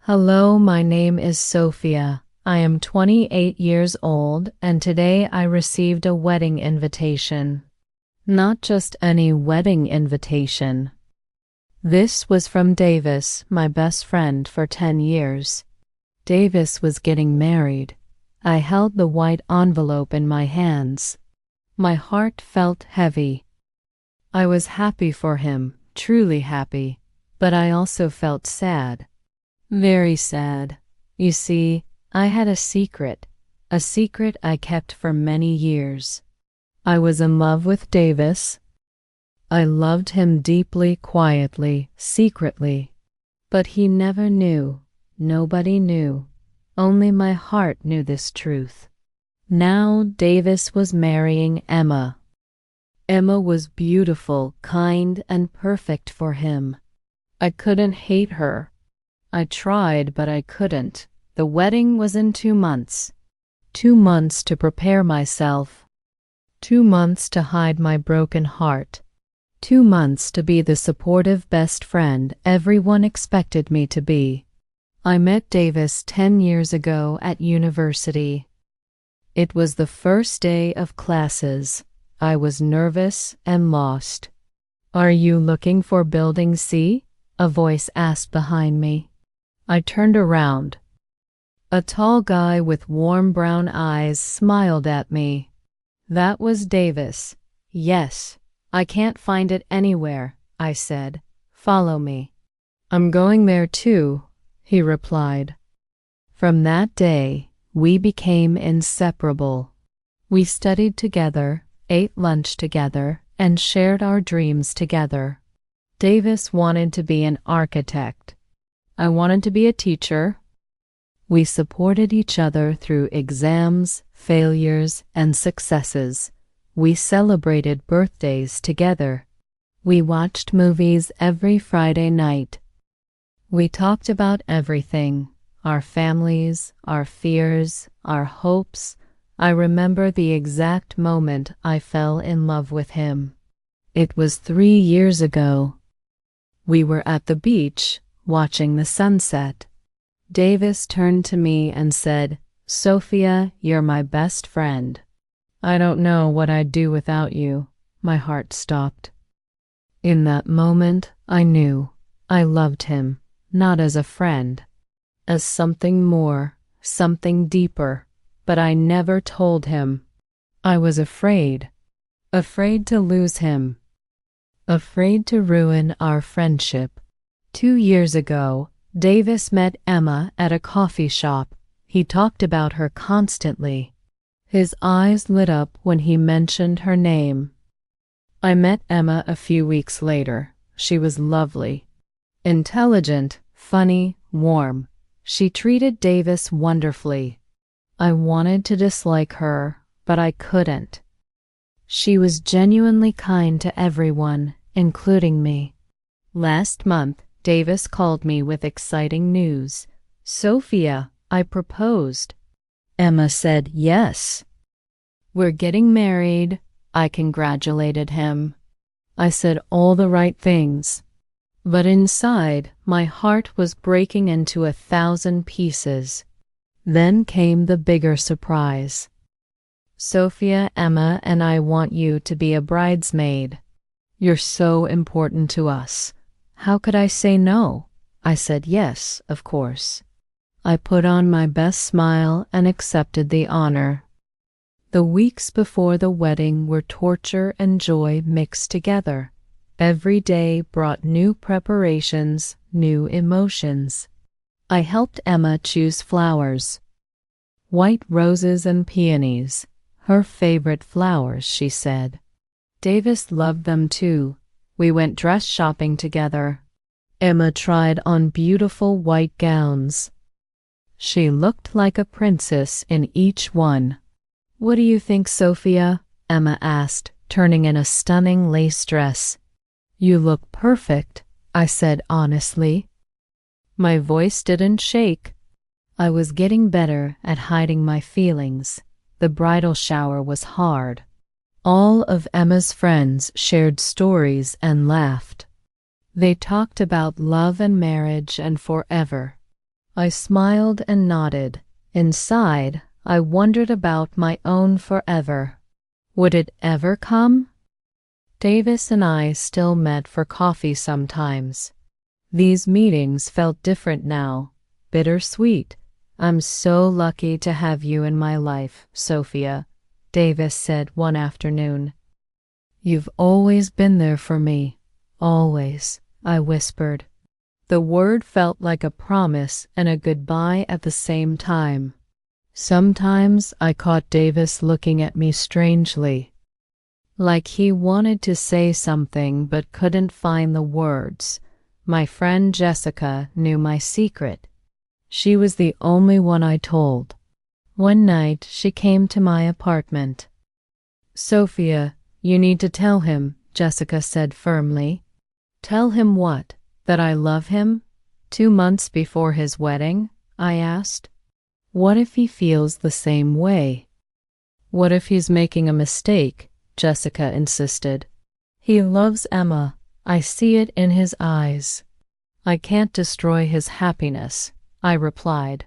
Hello, my name is Sophia. I am 28 years old, and today I received a wedding invitation. Not just any wedding invitation. This was from Davis, my best friend for 10 years. Davis was getting married. I held the white envelope in my hands. My heart felt heavy. I was happy for him, truly happy, but I also felt sad. Very sad. You see, I had a secret I kept for many years. I was in love with Davis. I loved him deeply, quietly, secretly. But he never knew. Nobody knew. Only my heart knew this truth. Now Davis was marrying Emma. Emma was beautiful, kind, and perfect for him. I couldn't hate her. I tried, but I couldn't. The wedding was in 2 months. 2 months to prepare myself. 2 months to hide my broken heart. 2 months to be the supportive best friend everyone expected me to be. I met Davis 10 years ago at university. It was the first day of classes. I was nervous and lost. "Are you looking for Building C?" a voice asked behind me. I turned around. A tall guy with warm brown eyes smiled at me. That was Davis. "Yes, I can't find it anywhere," I said. "Follow me." "I'm going there too," he replied. From that day, we became inseparable. We studied together, ate lunch together, and shared our dreams together. Davis wanted to be an architect. I wanted to be a teacher. We supported each other through exams, failures, and successes. We celebrated birthdays together. We watched movies every Friday night. We talked about everything, our families, our fears, our hopes. I remember the exact moment I fell in love with him. It was 3 years ago. We were at the beach, watching the sunset. Davis turned to me and said, "Sophia, you're my best friend." "I don't know what I'd do without you." My heart stopped. In that moment, I knew I loved him, not as a friend, as something more, something deeper, but I never told him. I was afraid to lose him, afraid to ruin our friendship. 2 years ago, Davis met Emma at a coffee shop. He talked about her constantly. His eyes lit up when he mentioned her name. I met Emma a few weeks later. She was lovely, intelligent, funny, warm. She treated Davis wonderfully. I wanted to dislike her, but I couldn't. She was genuinely kind to everyone, including me. Last month, Davis called me with exciting news. "Sophia, I proposed." Emma said yes. "We're getting married." I congratulated him. I said all the right things. But inside, my heart was breaking into 1,000 pieces. Then came the bigger surprise. "Sophia, Emma and I want you to be a bridesmaid. You're so important to us." How could I say no? I said yes, of course. I put on my best smile and accepted the honor. The weeks before the wedding were torture and joy mixed together. Every day brought new preparations, new emotions. I helped Emma choose flowers. White roses and peonies, her favorite flowers, she said. Davis loved them too. We went dress shopping together. Emma tried on beautiful white gowns. She looked like a princess in each one. "What do you think, Sophia?" Emma asked, turning in a stunning lace dress. "You look perfect," I said honestly. My voice didn't shake. I was getting better at hiding my feelings. The bridal shower was hard. All of Emma's friends shared stories and laughed. They talked about love and marriage and forever. I smiled and nodded. Inside, I wondered about my own forever. Would it ever come? Davis and I still met for coffee sometimes. These meetings felt different now, bittersweet. I'm so lucky to have you in my life, Sophia, Davis said one afternoon. You've always been there for me, always, I whispered. The word felt like a promise and a goodbye at the same time. Sometimes I caught Davis looking at me strangely, like he wanted to say something but couldn't find the words. My friend Jessica knew my secret. She was the only one I told. One night she came to my apartment. Sophia, you need to tell him, Jessica said firmly. Tell him what? That I love him? 2 months before his wedding? I asked. What if he feels the same way? What if he's making a mistake? Jessica insisted. He loves Emma. I see it in his eyes. I can't destroy his happiness, I replied.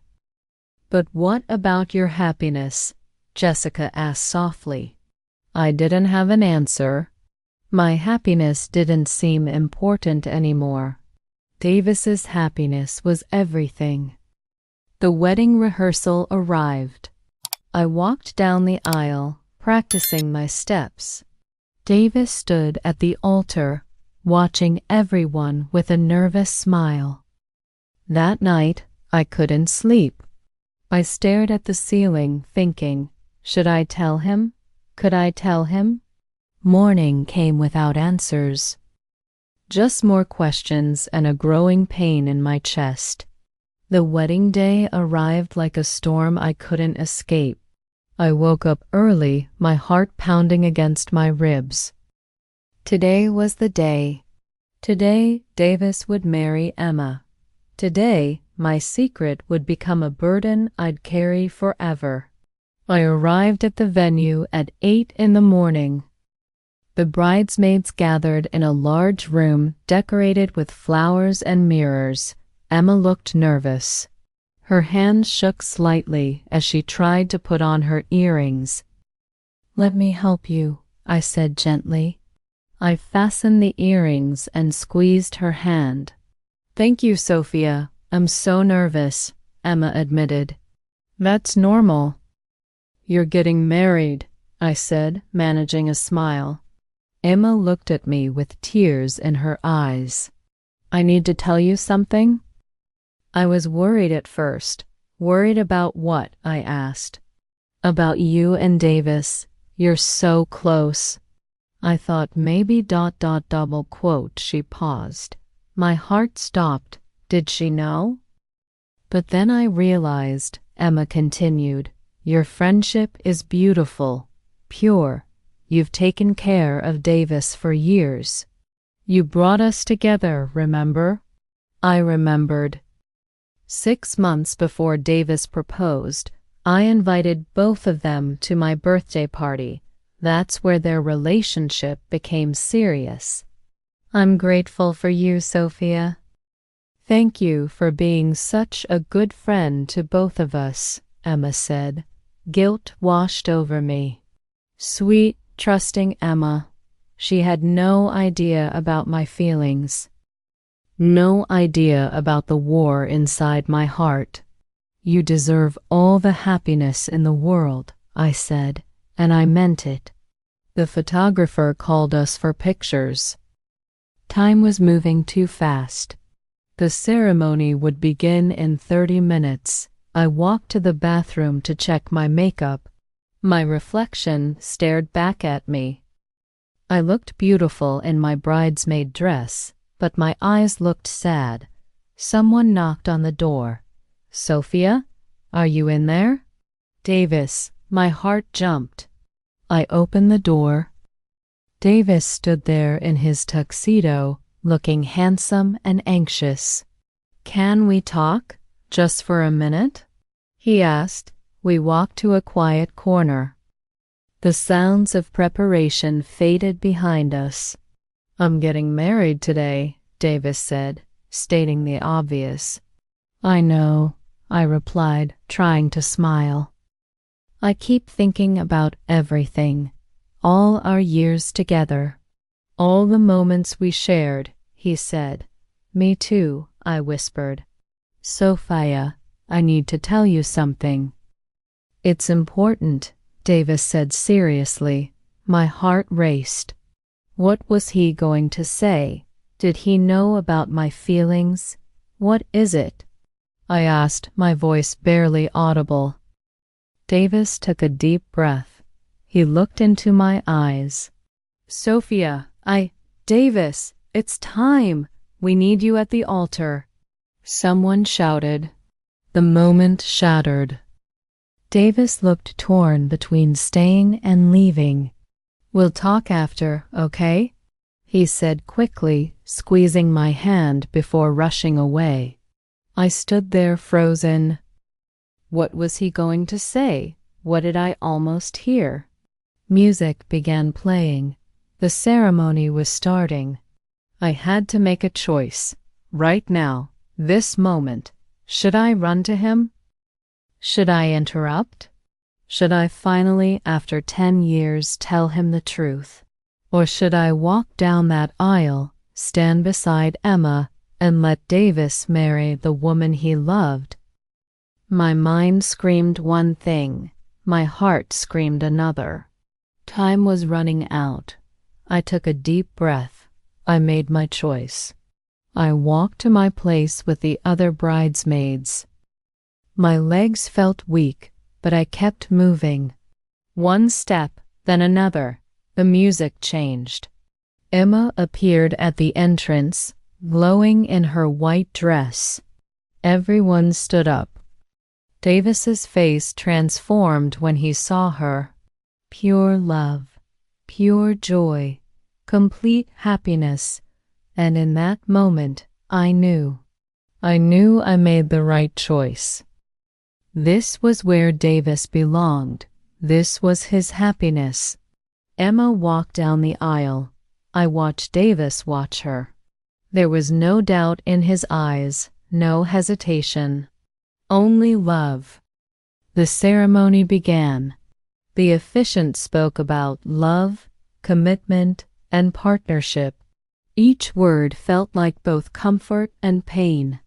But what about your happiness? Jessica asked softly. I didn't have an answer. My happiness didn't seem important anymore. Davis's happiness was everything. The wedding rehearsal arrived. I walked down the aisle, practicing my steps. Davis stood at the altar, watching everyone with a nervous smile. That night, I couldn't sleep. I stared at the ceiling, thinking, should I tell him? Could I tell him? Morning came without answers. Just more questions and a growing pain in my chest. The wedding day arrived like a storm I couldn't escape. I woke up early, my heart pounding against my ribs. Today was the day. Today, Davis would marry Emma. Today, my secret would become a burden I'd carry forever. I arrived at the venue at 8 in the morning. The bridesmaids gathered in a large room decorated with flowers and mirrors. Emma looked nervous. Her hands shook slightly as she tried to put on her earrings. Let me help you, I said gently. I fastened the earrings and squeezed her hand. Thank you, Sophia. I'm so nervous, Emma admitted. That's normal. You're getting married, I said, managing a smile. Emma looked at me with tears in her eyes. I need to tell you something? I was worried at first. Worried about what? I asked. About you and Davis. You're so close. I thought maybe ... double quote. She paused. My heart stopped. Did she know? But then I realized, Emma continued, your friendship is beautiful, pure. You've taken care of Davis for years. You brought us together, remember? I remembered. 6 months before Davis proposed, I invited both of them to my birthday party. That's where their relationship became serious. I'm grateful for you, Sophia. Thank you for being such a good friend to both of us, Emma said. Guilt washed over me. Sweet, trusting Emma. She had no idea about my feelings. No idea about the war inside my heart. You deserve all the happiness in the world, I said, and I meant it. The photographer called us for pictures. Time was moving too fast. The ceremony would begin in 30 minutes. I walked to the bathroom to check my makeup. My reflection stared back at me. I looked beautiful in my bridesmaid dress, but my eyes looked sad. Someone knocked on the door. Sophia, are you in there? Davis, my heart jumped. I opened the door. Davis stood there in his tuxedo, looking handsome and anxious. Can we talk? Just for a minute? He asked. We walked to a quiet corner. The sounds of preparation faded behind us. I'm getting married today, Davis said, stating the obvious. I know, I replied, trying to smile. I keep thinking about everything, all our years together, all the moments we shared, he said. Me too, I whispered. Sophia, I need to tell you something. It's important, Davis said seriously. My heart raced. What was he going to say? Did he know about my feelings? What is it? I asked, my voice barely audible. Davis took a deep breath. He looked into my eyes. Sophia, Davis, it's time. We need you at the altar. Someone shouted. The moment shattered. Davis looked torn between staying and leaving. We'll talk after, okay? He said quickly, squeezing my hand before rushing away. I stood there frozen. What was he going to say? What did I almost hear? Music began playing. The ceremony was starting. I had to make a choice. Right now, this moment. Should I run to him? Should I interrupt? Should I finally, after 10 years, tell him the truth? Or should I walk down that aisle, stand beside Emma, and let Davis marry the woman he loved? My mind screamed one thing. My heart screamed another. Time was running out. I took a deep breath. I made my choice. I walked to my place with the other bridesmaids. My legs felt weak, but I kept moving. One step, then another. The music changed. Emma appeared at the entrance, glowing in her white dress. Everyone stood up. Davis's face transformed when he saw her. Pure love, pure joy, complete happiness, and in that moment I knew I made the right choice. This was where Davis belonged. This was his happiness. Emma walked down the aisle. I watched Davis watch her. There was no doubt in his eyes, no hesitation. Only love. The ceremony began. The officiant spoke about love, commitment, and partnership. Each word felt like both comfort and pain.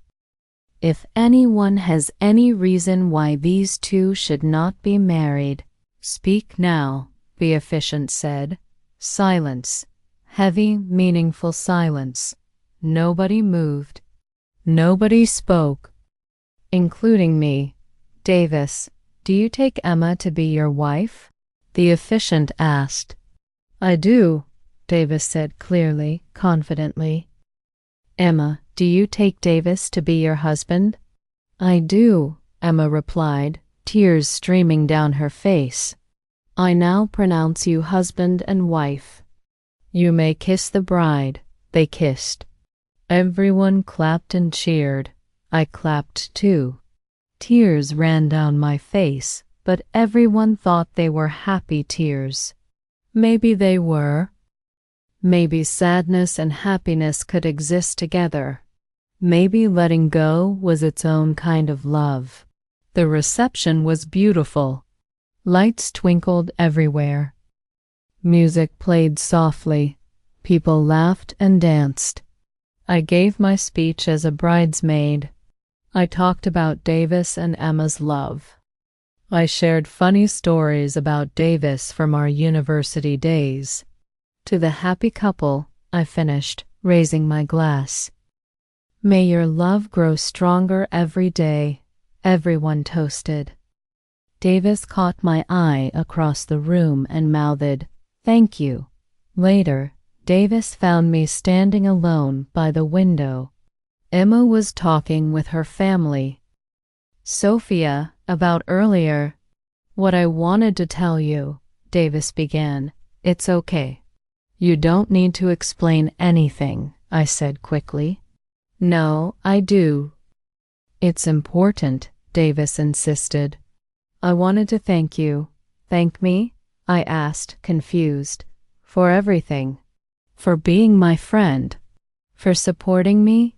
If anyone has any reason why these two should not be married, speak now, the officiant said. Silence. Heavy, meaningful silence. Nobody moved. Nobody spoke. Including me. Davis, do you take Emma to be your wife? The officiant asked. I do, Davis said clearly, confidently. Emma, do you take Davis to be your husband? I do, Emma replied, tears streaming down her face. I now pronounce you husband and wife. You may kiss the bride. They kissed. Everyone clapped and cheered. I clapped too. Tears ran down my face, but everyone thought they were happy tears. Maybe they were. Maybe sadness and happiness could exist together. Maybe letting go was its own kind of love. The reception was beautiful. Lights twinkled everywhere. Music played softly. People laughed and danced. I gave my speech as a bridesmaid. I talked about Davis and Emma's love. I shared funny stories about Davis from our university days. To the happy couple, I finished, raising my glass. May your love grow stronger every day, everyone toasted. Davis caught my eye across the room and mouthed, Thank you. Later, Davis found me standing alone by the window. Emma was talking with her family. Sophia, about earlier. What I wanted to tell you, Davis began. It's okay. You don't need to explain anything, I said quickly. No, I do. It's important, Davis insisted. I wanted to thank you. Thank me? I asked, confused. For everything. For being my friend. For supporting me?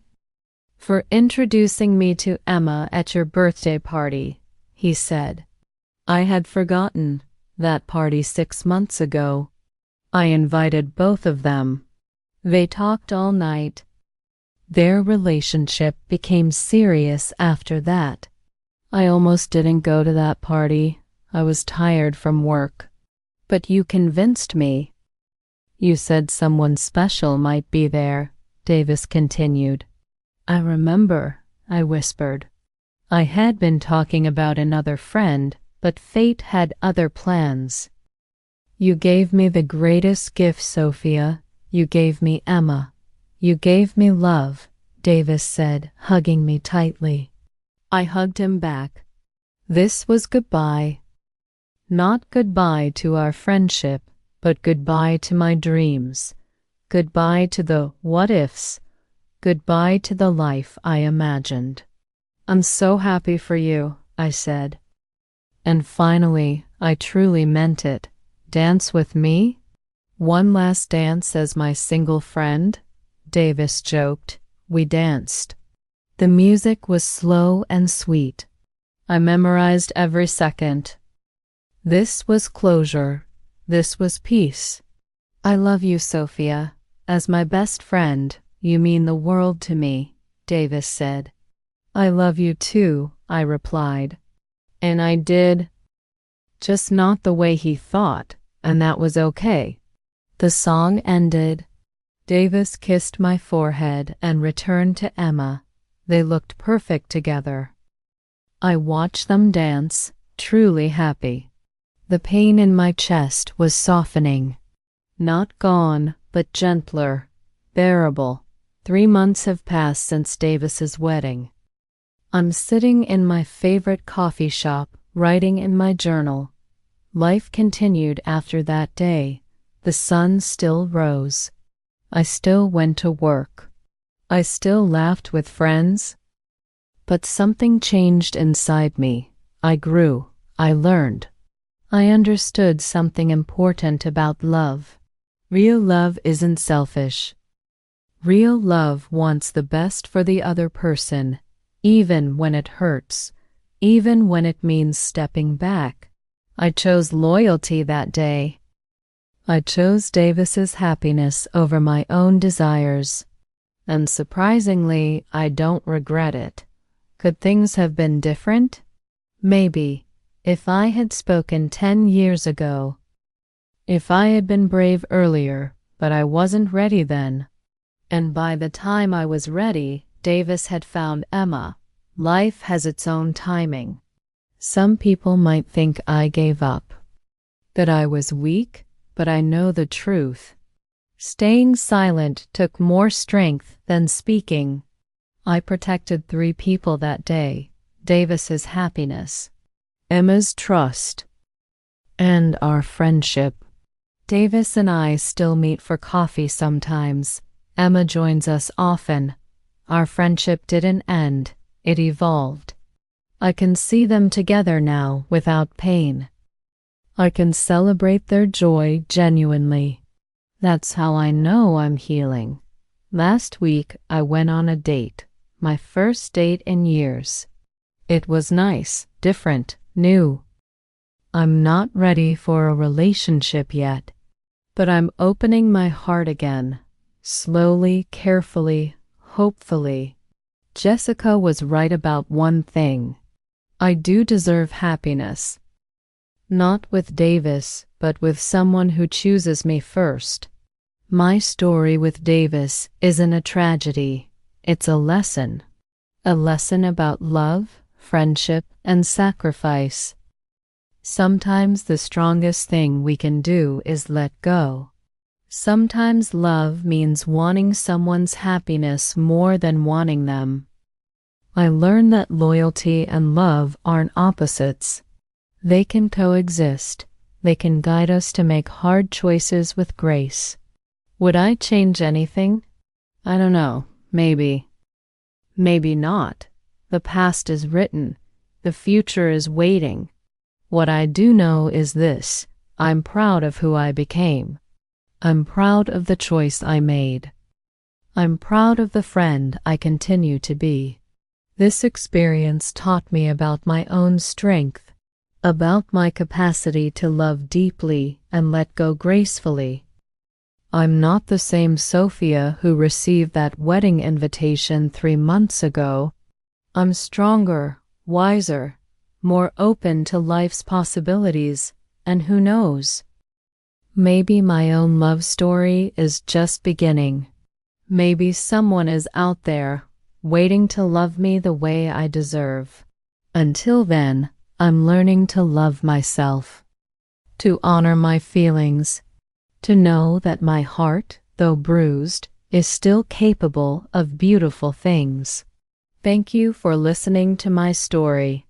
for introducing me to Emma at your birthday party," he said. "I had forgotten that party 6 months ago. I invited both of them. They talked all night. Their relationship became serious after that. I almost didn't go to that party. I was tired from work. But you convinced me." "You said someone special might be there," Davis continued. "I remember," I whispered. I had been talking about another friend, but fate had other plans. "You gave me the greatest gift, Sophia. You gave me Emma. You gave me love," Davis said, hugging me tightly. I hugged him back. This was goodbye. Not goodbye to our friendship, but goodbye to my dreams. Goodbye to the what-ifs. Goodbye to the life I imagined. "I'm so happy for you," I said. And finally, I truly meant it. "Dance with me? One last dance as my single friend?" Davis joked. We danced. The music was slow and sweet. I memorized every second. This was closure. This was peace. "I love you, Sophia. As my best friend, you mean the world to me," Davis said. "I love you too," I replied. And I did. Just not the way he thought, and that was okay. The song ended. Davis kissed my forehead and returned to Emma. They looked perfect together. I watched them dance, truly happy. The pain in my chest was softening. Not gone, but gentler, bearable. 3 months have passed since Davis's wedding. I'm sitting in my favorite coffee shop, writing in my journal. Life continued after that day. The sun still rose. I still went to work. I still laughed with friends. But something changed inside me. I grew. I learned. I understood something important about love. Real love isn't selfish. Real love wants the best for the other person, even when it hurts, even when it means stepping back. I chose loyalty that day. I chose Davis's happiness over my own desires. And surprisingly, I don't regret it. Could things have been different? Maybe. If I had spoken 10 years ago. If I had been brave earlier, but I wasn't ready then. And by the time I was ready, Davis had found Emma. Life has its own timing. Some people might think I gave up, that I was weak, but I know the truth. Staying silent took more strength than speaking. I protected 3 people that day: Davis's happiness, Emma's trust, and our friendship. Davis and I still meet for coffee sometimes. Emma joins us often. Our friendship didn't end, it evolved. I can see them together now without pain. I can celebrate their joy genuinely. That's how I know I'm healing. Last week I went on a date, my first date in years. It was nice, different, new. I'm not ready for a relationship yet, but I'm opening my heart again, slowly, carefully, hopefully. Jessica was right about one thing. I do deserve happiness. Not with Davis, but with someone who chooses me first. My story with Davis isn't a tragedy. It's a lesson. A lesson about love, friendship, and sacrifice. Sometimes the strongest thing we can do is let go. Sometimes love means wanting someone's happiness more than wanting them. I learned that loyalty and love aren't opposites. They can coexist. They can guide us to make hard choices with grace. Would I change anything? I don't know. Maybe. Maybe not. The past is written. The future is waiting. What I do know is this: I'm proud of who I became. I'm proud of the choice I made. I'm proud of the friend I continue to be. This experience taught me about my own strength, about my capacity to love deeply and let go gracefully. I'm not the same Sophia who received that wedding invitation 3 months ago. I'm stronger, wiser, more open to life's possibilities, and who knows? Maybe my own love story is just beginning. Maybe someone is out there waiting to love me the way I deserve. Until then, I'm learning to love myself, to honor my feelings, to know that my heart, though bruised, is still capable of beautiful things. Thank you for listening to my story.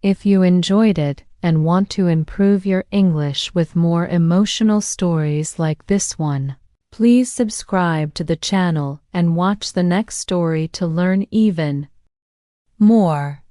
If you enjoyed it and want to improve your English with more emotional stories like this one, please subscribe to the channel and watch the next story to learn even more.